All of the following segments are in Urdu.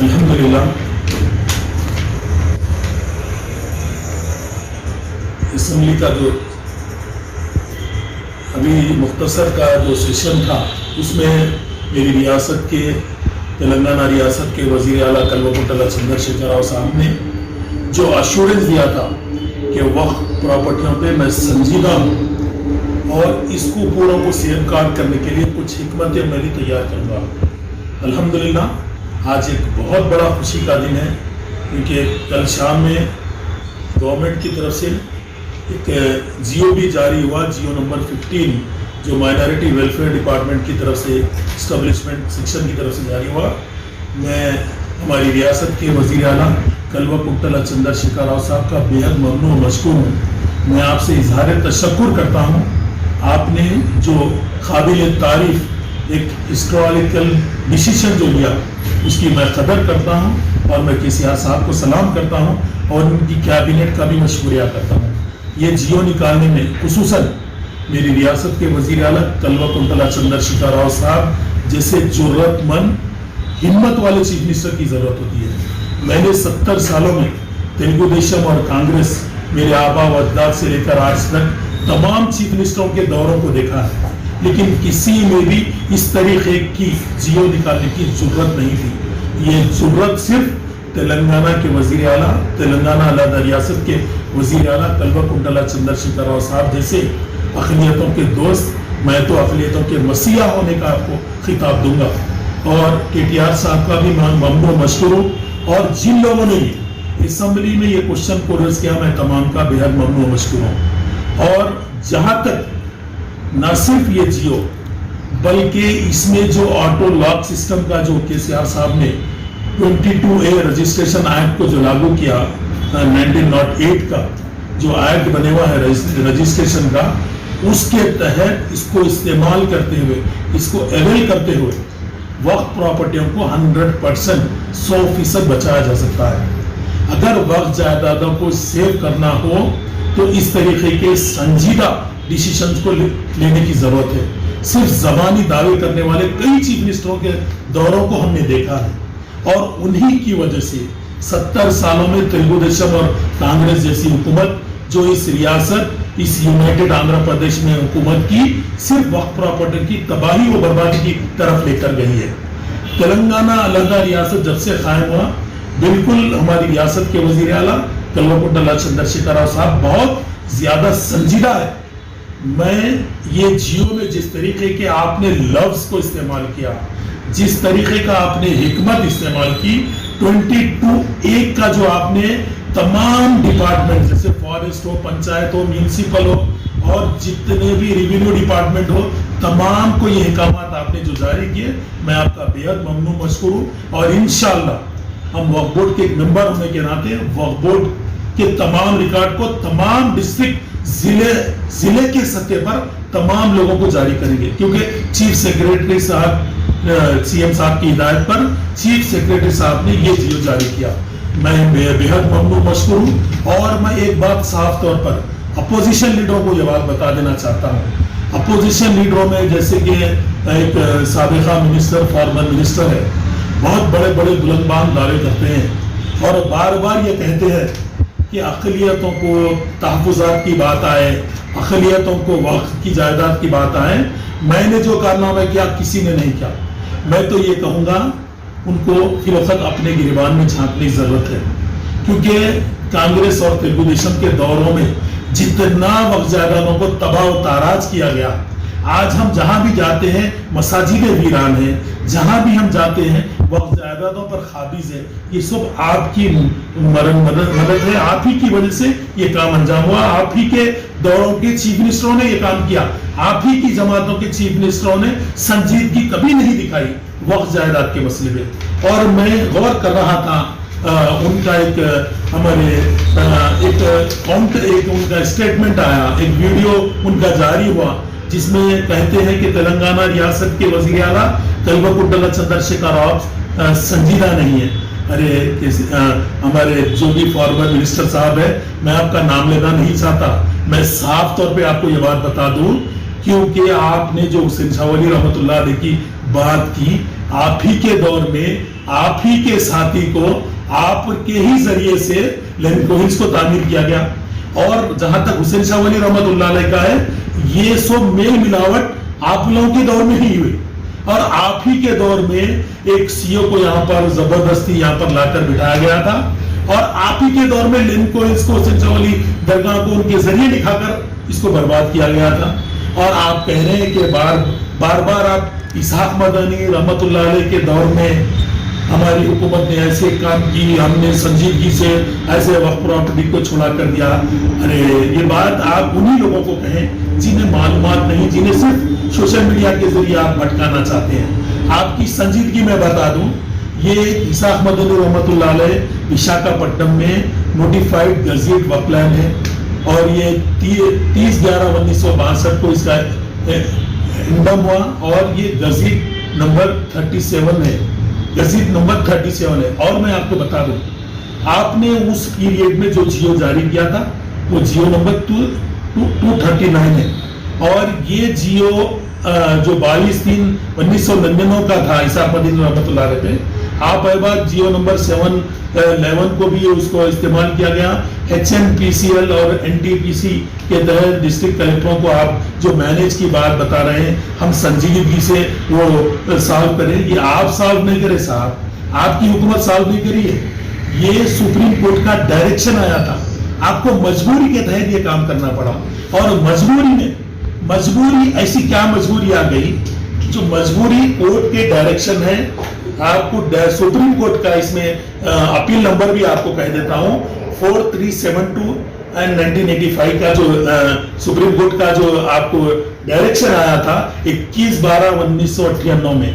الحمدللہ اسمبلی کا جو ابھی مختصر کا جو سیشن تھا اس میں میری ریاست کے تلنگانہ ریاست کے وزیر اعلیٰ کلوکنٹلا چندر شیکھر راؤ صاحب نے جو ایشورنس دیا تھا کہ وقف پراپرٹیوں پہ میں سنجیدہ ہوں اور اس کو پوروں کو سیف گارڈ کرنے کے لیے کچھ حکمتیں میں بھی تیار کروں گا. الحمدللہ آج ایک بہت بڑا خوشی کا دن ہے کیونکہ کل شام میں گورنمنٹ کی طرف سے ایک جیو بھی جاری ہوا, جیو نمبر 15 جو مائنارٹی ویلفیئر ڈپارٹمنٹ کی طرف سے اسٹیبلشمنٹ سیکشن کی طرف سے جاری ہوا. میں ہماری ریاست کے وزیر اعلیٰ کلوکنٹلا چندر شیکھر راؤ صاحب کا بےحد ممنون و مشکور ہوں. میں آپ سے اظہار تشکر کرتا ہوں. آپ نے جو قابل تعریف ایک ہسٹوریکل ڈیسیشن جو لیا اس کی میں قدر کرتا ہوں اور میں KCR صاحب کو سلام کرتا ہوں اور ان کی کیبنٹ کا بھی میں شکریہ کرتا ہوں. یہ جیو نکالنے میں خصوصاً میری ریاست کے وزیر اعلیٰ کلوکنٹلا چندر شیکھر راؤ صاحب جیسے جرأت مند ہمت والے چیف منسٹر کی ضرورت ہوتی ہے. میں نے 70 سالوں میں تلگو دیشم اور کانگریس میرے آبا و اجداد سے لے کر آج تک تمام چیف منسٹروں کے دوروں کو دیکھا ہے, لیکن کسی میں بھی اس طریقے کی جیو نکالنے کی ضرورت نہیں تھی. یہ ضرورت صرف تلنگانہ کے وزیر اعلیٰ, تلنگانہ علیحدہ ریاست کے وزیر اعلیٰ کلوکنٹلا چندر شیکھر راؤ صاحب جیسے اقلیتوں کے دوست, میں تو اقلیتوں کے مسیحا ہونے کا آپ کو خطاب دوں گا, اور KTR صاحب کا بھی ممنون و مشکور ہوں, اور جن لوگوں نے بھی اسمبلی میں یہ کوشچن کو ریز کیا میں تمام کا بےحد ممنون و مشکور ہوں. اور جہاں تک نہ صرف یہ جیو بلکہ اس میں جو آٹو لاک سسٹم کا جو KCR صاحب نے 22A رجسٹریشن ایکٹ کو جو لاگو کیا 1908 کا جو ایکٹ بنے ہوا ہے رجسٹریشن کا, اس کے تحت اس کو استعمال کرتے ہوئے, اس کو اویل کرتے ہوئے وقف پراپرٹیوں کو 100% 100% بچایا جا سکتا ہے. اگر وقف جائیدادوں کو سیو کرنا ہو تو اس طریقے کے سنجیدہ ڈیسیشنز کو لینے کی ضرورت ہے. صرف زبانی دعوے کرنے والے کئی چیف منسٹروں کے دوروں کو ہم نے دیکھا ہے, اور انہی کی وجہ سے 70 سالوں میں تلگو دیشم اور کانگریس جیسی حکومت جو اس ریاست, اس یونائٹڈ آندھرا پردیش میں حکومت کی صرف وقف پراپرٹی کی تباہی و بربادی کی طرف لے کر گئی ہے. تلنگانہ علیحدہ ریاست جب سے قائم ہوا, بالکل ہماری ریاست کے وزیر اعلیٰ کلوکنٹلا چندر شیکھر راؤ صاحب بہت زیادہ سنجیدہ ہے. میں یہ جیو میں جس طریقے کے آپ نے لفظ کو استعمال کیا, جس طریقے کا آپ نے حکمت استعمال کی, 22A کا جو آپ نے تمام ڈپارٹمنٹ جیسے فارسٹ ہو, پنچایت ہو, میونسپل ہو, اور جتنے بھی ریونیو ڈپارٹمنٹ ہو, تمام کو یہ احکامات آپ نے جو جاری کیے, میں آپ کا بےحد ممنون مشکور ہوں. اور انشاءاللہ ہم وقف بورڈ کے ایک ممبر ہونے کے ناطے وقف بورڈ کے تمام ریکارڈ کو تمام ڈسٹرکٹ ضلع کے سطح پر تمام لوگوں کو جاری کریں گے, کیونکہ چیف سیکریٹری صاحب CM صاحب کی ہدایت پر چیف سیکریٹری صاحب نے یہ جیو جاری کیا. میں بےحد ممنون مشکور ہوں. اور میں ایک بات صاف طور پر اپوزیشن لیڈروں کو یہ بات بتا دینا چاہتا ہوں. اپوزیشن لیڈروں میں جیسے کہ ایک سابقہ منسٹر, فارمر منسٹر ہے, بہت بڑے بڑے بلندبان دعوے کرتے ہیں اور بار بار یہ کہتے ہیں کہ اقلیتوں کو تحفظات کی بات آئے, اقلیتوں کو وقف کی جائیداد کی بات آئے. میں نے جو کارنامہ کیا کسی نے نہیں کیا. میں تو یہ کہوں گا ان کو فی الوقت اپنے گریبان میں جھانکنے کی ضرورت ہے, کیونکہ کانگریس اور تلگو دیشم کے دوروں میں جتنا وقف جائیدادوں کو تباہ و تاراج کیا گیا, آج ہم جہاں بھی جاتے ہیں مساجد ویران ہیں, جہاں بھی ہم جاتے ہیں وقف جائیدادوں پر قابض ہے. یہ سب آپ کی مدد ہے, آپ ہی کی وجہ سے یہ کام انجام ہوا. آپ ہی کے دوروں کے چیف منسٹروں نے یہ کام کیا, آپ ہی کی جماعتوں کے چیف منسٹروں نے سنجیدگی کبھی نہیں دکھائی وقف جائیداد کے مسئلے میں. اور میں غور کر رہا تھا ان کا ایک ہمارے ایک ان کا اسٹیٹمنٹ آیا, ایک ویڈیو ان کا جاری ہوا جس میں کہتے ہیں کہ تلنگانہ ریاست کے وزیر اعلیٰ کلوکنٹلا چندر شیکھر راؤ سنجیدہ نہیں ہے. ارے ہمارے جو بھی فارمر منسٹر صاحب ہے, میں آپ کا نام لینا نہیں چاہتا, میں صاف طور پہ آپ کو یہ بات بتا دوں, کیونکہ آپ نے جو حسین شاہ ولی رحمۃ اللہ علیہ کی بات کی, آپ ہی کے دور میں آپ ہی کے ساتھی کو آپ کے ہی ذریعے سے لین کوہنز کو تعمیر کیا گیا. اور جہاں تک حسین شاہ ولی رحمت اللہ علیہ کا ہے, یہ سب میل ملاوٹ آپ لوگوں کے دور میں ہی ہوئی, اور آپ ہی کے دور میں ایک سی او کو یہاں پر زبردستی یہاں پر لا کر بٹھایا گیا تھا, اور آپ ہی کے دور میں لین کوہنز کو حسین شاہ ولی درگاہ کو ان کے ذریعے دکھا کر اس کو برباد کیا گیا تھا. اور آپ کہہ رہے ہیں کہ بار بار آپ اسحاق مدنی رحمت اللہ علیہ کے دور میں ہماری حکومت نے ایسے کام کی, ہم نے سنجیدگی سے ایسے وقف پراپرٹی کو چھڑا کر دیا. ارے یہ بات آپ انہی لوگوں کو کہیں جنہیں معلومات نہیں, جنہیں صرف سوشل میڈیا کے ذریعے آپ بھٹکانا چاہتے ہیں. آپ کی سنجیدگی میں بتا دوں, یہ اسحاق مدنی رحمت اللہ علیہ وشاکھاپٹنم میں نوٹیفائڈ گزٹ وقف لینڈ ہے, اور یہ 30/11/1962 کو اس کا انڈم ہوا, اور یہ گزٹ نمبر 37 ہے, گزٹ نمبر 37 ہے. اور میں آپ کو بتا دوں, آپ نے اس پیریڈ میں جو جیو جاری کیا تھا وہ جیو نمبر 239 ہے, اور یہ جیو جو 22/3/1999 کا تھا اسحاق مدنی رحمت اللہ علیہ پہ, آپ احباب جیو نمبر 711 کو بھی اس کو استعمال کیا گیا. HMPCL اور NTPC کے تحت ڈسٹرکٹ کلیکٹروں کو آپ جو مینیج کی بات بتا رہے ہیں, ہم سنجیدگی سے وہ سالو کریں. یہ آپ سالو نہیں کرے صاحب, آپ کی حکومت سالو نہیں کری ہے, یہ سپریم کورٹ کا ڈائریکشن آیا تھا, آپ کو مجبوری کے تحت یہ کام کرنا پڑا. اور مجبوری ایسی کیا مجبوری آ گئی, جو مجبوری کورٹ کے ڈائریکشن ہے. آپ کو سپریم کورٹ کا اس میں اپیل نمبر بھی آپ کو کہہ دیتا ہوں, 4372 اینڈ 1985 کا جو سپریم کورٹ کا جو آپ کو ڈائریکشن آیا تھا 21/12/1998 میں,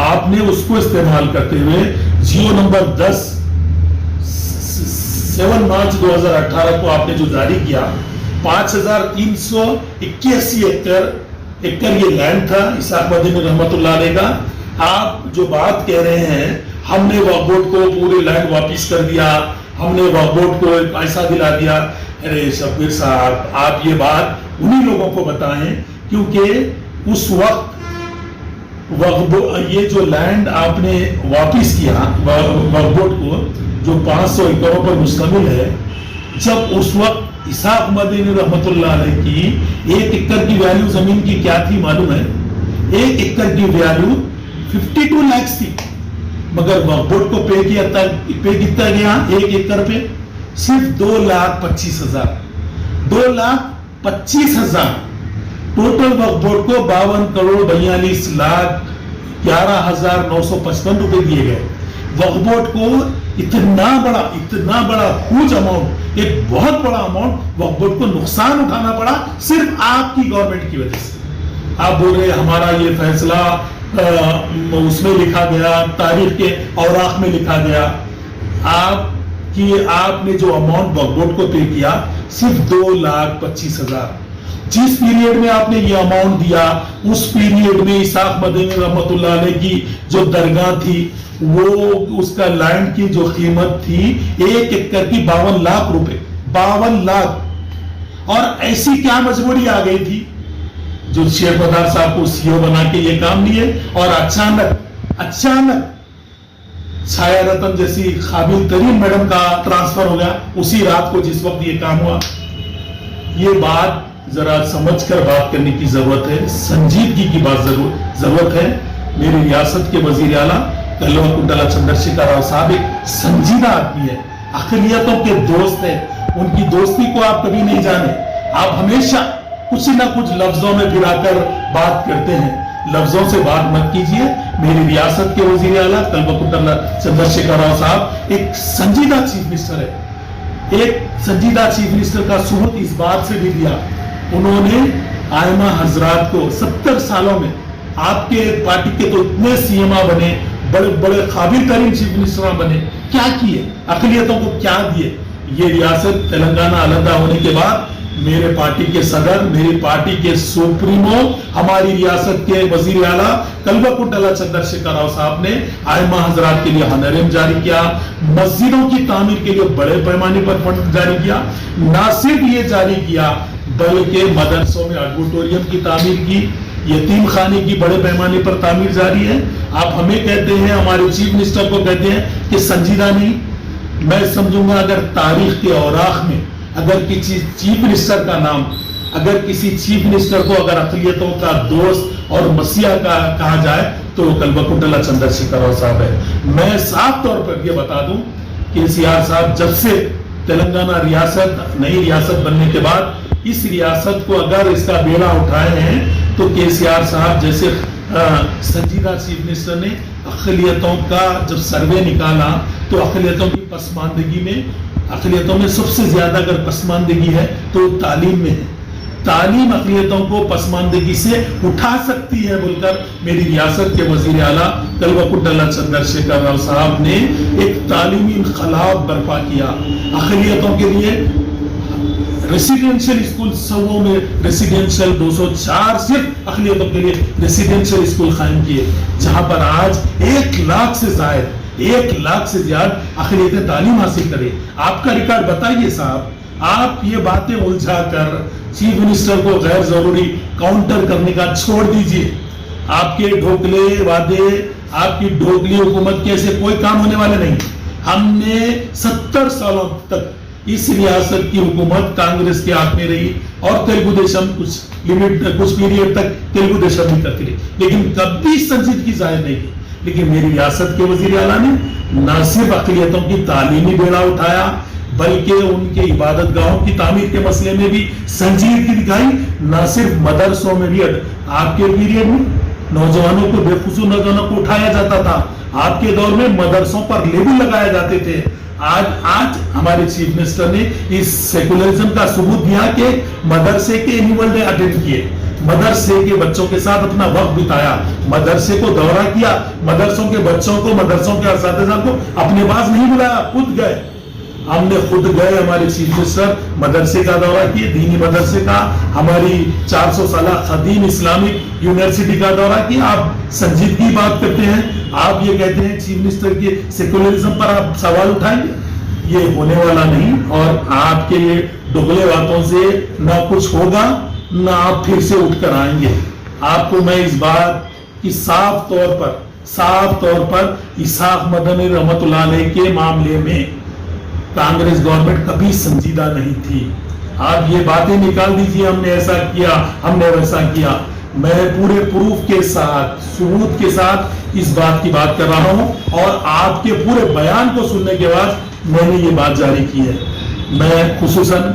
آپ نے اس کو استعمال کرتے ہوئے جیو نمبر 10 7 مارچ 2018 کو آپ نے جو جاری کیا, 5381 ایکڑ یہ لینڈ تھا اسحاق مدنی رحمت اللہ علیہ کا. آپ جو بات کہہ رہے ہیں ہم نے وقف بورڈ کو پورے لینڈ واپس کر دیا, ہم نے وقف بورڈ کو پیسہ دلا دیا, ارے شبیر صاحب آپ یہ بات انہی لوگوں کو بتائیں, کیونکہ اس وقت یہ جو لینڈ آپ نے واپس کیا وقف بورڈ کو جو 500 ایکڑوں پر مشتمل ہے, جب اس وقت اسحاق مدنی رحمت اللہ علیہ کی 1 ایکڑ کی ویلیو زمین کی کیا تھی معلوم ہے؟ 1 ایکڑ کی ویلیو 52 لاکھ تھی, مگر وقف بورڈ کو پے کتنا گیا 1 ایکڑ پہ؟ صرف 2,25,000. 2,25,000 ٹوٹل وقف بورڈ کو 52,42,11,955 روپے دیے گئے. وقف بورڈ کو اتنا بڑا ہیوج اماؤنٹ, ایک بہت بڑا اماؤنٹ وقف بورڈ کو نقصان اٹھانا پڑا صرف آپ کی گورنمنٹ کی وجہ سے. آپ بول رہے ہمارا یہ فیصلہ اس میں لکھا گیا, تاریخ کے اوراق میں لکھا گیا. آپ نے جو اماؤنٹ وقف بورڈ کو پے کیا صرف 2,25,000. جس پیریڈ میں آپ نے یہ اماؤنٹ دیا اس پیریڈ میں اسحاق مدنی رحمت اللہ علیہ کی جو درگاہ تھی وہ اس کا لینڈ کی جو قیمت تھی 1 ایکڑ کی 52 لاکھ روپے. 52 لاکھ. اور ایسی کیا مجبوری آ گئی تھی جو شیخ بدار صاحب کو سی او بنا کے یہ کام لیے, اور اچانک چھایا رتن جیسی قابل ترین میڈم کا ٹرانسفر ہو گیا اسی رات کو جس وقت یہ کام ہوا. یہ بات ذرا سمجھ کر بات کرنے کی ضرورت ہے, سنجیدگی کی بات ضرورت ہے. میری ریاست کے وزیر اعلیٰ کلوکنٹلا چندرشیکھر راؤ صاحب ایک سنجیدہ آدمی ہے, اقلیتوں کے دوست ہے, ان کی دوستی کو آپ کبھی نہیں جانے. آپ ہمیشہ کچھ نہ کچھ لفظوں میں پھرا کر بات کرتے ہیں, لفظوں سے بات مت کیجئے. میری ریاست کے وزیر اعلیٰ کلوکنٹلا چندرشیکھر راؤ صاحب ایک سنجیدہ چیف منسٹر ہے. ایک سنجیدہ چیف منسٹر کا ثبوت اس بات سے بھی دیا, انہوں نے آئمہ حضرات کو 70 سالوں میں, آپ کے پارٹی کے تو اتنے سی ایم بنے, بڑے قابل ترین چیف منسٹر بنے, کیا کیے, اقلیتوں کو کیا دیے. یہ ریاست تلنگانہ علیحدہ ہونے کے بعد میرے پارٹی کے صدر, میری پارٹی کے سپریمو, ہماری ریاست کے وزیر اعلیٰ کلوکنٹلا چندرشیکھر راؤ صاحب نے آئمہ حضرات کے لیے ہنرم جاری کیا, مسجدوں کی تعمیر کے لیے بڑے پیمانے پر فنڈ جاری کیا. نہ صرف یہ جاری کیا بلکہ مدرسوں میں آڈیٹوریم کی تعمیر کی, یتیم خانے کی بڑے پیمانے پر تعمیر جاری ہے, آپ ہمیں کہتے ہیں, ہمارے چیف منسٹر کو کہتے ہیں کہ سنجیدہ نہیں. میں سمجھوں گا اگر تاریخ کے اوراق میں اگر کسی چیف منسٹر کا نام, اگر کسی چیف منسٹر کو اگر اقلیتوں کا دوست اور مسیح کا کہا جائے تو کلوکنٹلا چندر شیکھر راؤ صاحب ہے. میں صاف طور پر یہ بتا دوں کہ KCR صاحب جب سے تلنگانہ ریاست نئی ریاست بننے کے بعد اس ریاست کو اگر اس کا بیڑا اٹھائے ہیں تو KCR صاحب جیسے سنجیدہ چیف منسٹر نے اقلیتوں کا جب سروے نکالا تو اقلیتوں کی پسماندگی میں, اقلیتوں میں سب سے زیادہ اگر پسماندگی ہے تو تعلیم میں ہے. تعلیم اقلیتوں کو پسماندگی سے اٹھا سکتی ہے بول کر میری ریاست کے وزیر اعلیٰ کلوکنٹلا چندر شیکھر راؤ صاحب نے ایک تعلیمی انقلاب برپا کیا. اقلیتوں کے لیے ریسیڈینشل اسکول 100 میں ریسیڈینشل 204 صرف اقلیتوں کے لیے ریسیڈینشل اسکول قائم کیے, جہاں پر آج 1 لاکھ سے زیادہ اقلیتیں تعلیم حاصل کرے. آپ کا ریکارڈ بتائیے صاحب. آپ یہ باتیں الجھا کر چیف منسٹر کو غیر ضروری کاؤنٹر کرنے کا چھوڑ دیجئے. آپ کے ڈھوکلے وعدے, آپ کی ڈھوکلی حکومت کے ایسے کوئی کام ہونے والے نہیں. ہم نے 70 سالوں تک اس ریاست کی حکومت کانگریس کے ہاتھ میں رہی اور تیلگو دیشم کچھ پیریڈ تک تیلگو دیشم بھی کرتی رہی, لیکن کبھی سنجیدگی ظاہر نہیں کی. لیکن میری ریاست کے وزیر اعلیٰ نے نہ صرف اقلیتوں کی تعلیمی بیڑا اٹھایا بلکہ ان کے عبادت گاہوں کی تعمیر کے مسئلے میں بھی سنجیدگی دکھائی. نہ صرف مدرسوں میں بھی, آپ کے پیریڈ میں نوجوانوں کو, بے قصور نوجوانوں کو اٹھایا جاتا تھا. آپ کے دور میں مدرسوں پر لیبل لگائے جاتے تھے. آج ہمارے چیف منسٹر نے اس سیکولرزم کا ثبوت دیا کہ مدرسے کے اینیول ڈے اٹینڈ کیے, مدرسے کے بچوں کے ساتھ اپنا وقت بتایا, مدرسے کو دورہ کیا, مدرسوں کے بچوں کو, مدرسوں کے اساتذہ کو اپنے پاس نہیں بلایا, خود گئے. ہم نے خود گئے, ہمارے چیف منسٹر مدرسے کا دورہ کیے, دینی مدرسے کا, ہماری 400 سالہ قدیم اسلامک یونیورسٹی کا دورہ کیا. آپ سنجیدگی بات کرتے ہیں, آپ یہ کہتے ہیں چیف منسٹر کے سیکولرزم پر آپ سوال اٹھائیں گے, یہ ہونے والا نہیں. اور آپ کے یہ ڈگلے باتوں سے نہ کچھ ہوگا نہ آپ پھر سے اٹھ کر آئیں گے. آپ کو میں اس بات کی صاف طور پر اسحاق مدنی رحمت اللہ علیہ کے معاملے میں کانگریس گورنمنٹ کبھی سنجیدہ نہیں تھی. آپ یہ باتیں نکال دیجئے, ہم نے ایسا کیا, ہم نے ویسا کیا. میں پورے پروف کے ساتھ, ثبوت کے ساتھ اس بات کی بات کر رہا ہوں, اور آپ کے پورے بیان کو سننے کے بعد میں نے یہ بات جاری کی ہے. میں خصوصاً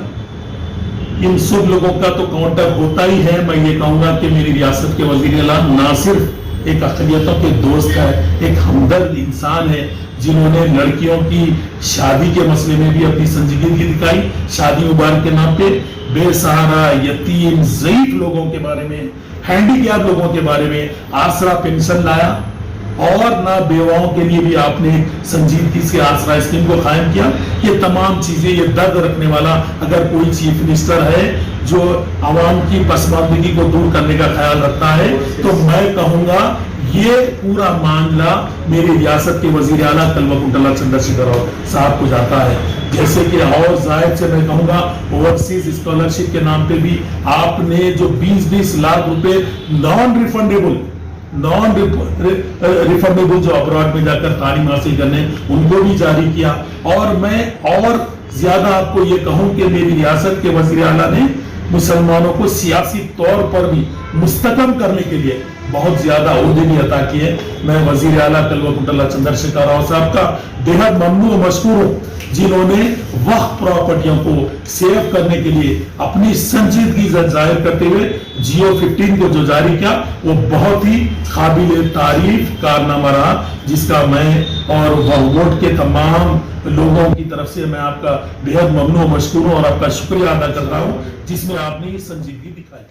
ان سب لوگوں کا تو کاؤنٹر ہوتا ہی ہے. میں یہ کہوں گا کہ میری ریاست کے وزیر اعلیٰ نہ صرف ایک اقلیتوں کے دوست ہے, ایک ہمدرد انسان ہے, جنہوں نے لڑکیوں کی شادی کے مسئلے میں بھی اپنی سنجیدگی دکھائی. شادی مبارک کے نام پہ بے سہارا, یتیم, ضعیف لوگوں کے بارے میں, ہینڈی کیپ لوگوں کے بارے میں آسرا پینشن لایا, اور نہ بیواؤں کے لیے بھی آپ نے سنجیدگی سے آسرا اسکیم کو قائم کیا. یہ تمام چیزیں, یہ درد رکھنے والا اگر کوئی چیف منسٹر ہے جو عوام کی پسماندگی کو دور کرنے کا خیال رکھتا ہے, تو میں کہوں گا یہ پورا معاملہ میری ریاست کے وزیر اعلیٰ کلوکنٹلا چندر شیکھر راؤ صاحب کو جاتا ہے. جیسے کہ اور زائد سے میں کہوں گا اوورسیز اسکالرشپ کے نام پہ بھی آپ نے جو 20-20 لاکھ روپے نان ریفنڈیبل جو ابراڈ میں جا کر تعلیم حاصل کرنے, ان کو بھی جاری کیا. اور میں اور زیادہ آپ کو یہ کہوں کہ میری ریاست کے وزیر اعلیٰ نے مسلمانوں کو سیاسی طور پر بھی مستحکم کرنے کے لیے بہت زیادہ عہدے بھی عطا کیے. میں وزیر اعلیٰ کلوکنٹلا چندر شیکھر راؤ صاحب کا بہت ممنون و مشکور ہوں, جنہوں نے وقف پراپرٹیوں کو سیو کرنے کے لیے اپنی سنجیدگی ظاہر کرتے ہوئے جیو 15 کو جو جاری کیا, وہ بہت ہی قابل تعریف کارنامہ رہا, جس کا میں اور ووٹ کے تمام لوگوں کی طرف سے میں آپ کا بہت ممنون و مشکور ہوں اور آپ کا شکریہ ادا کر رہا ہوں, جس میں آپ نے یہ سنجیدگی دکھائی.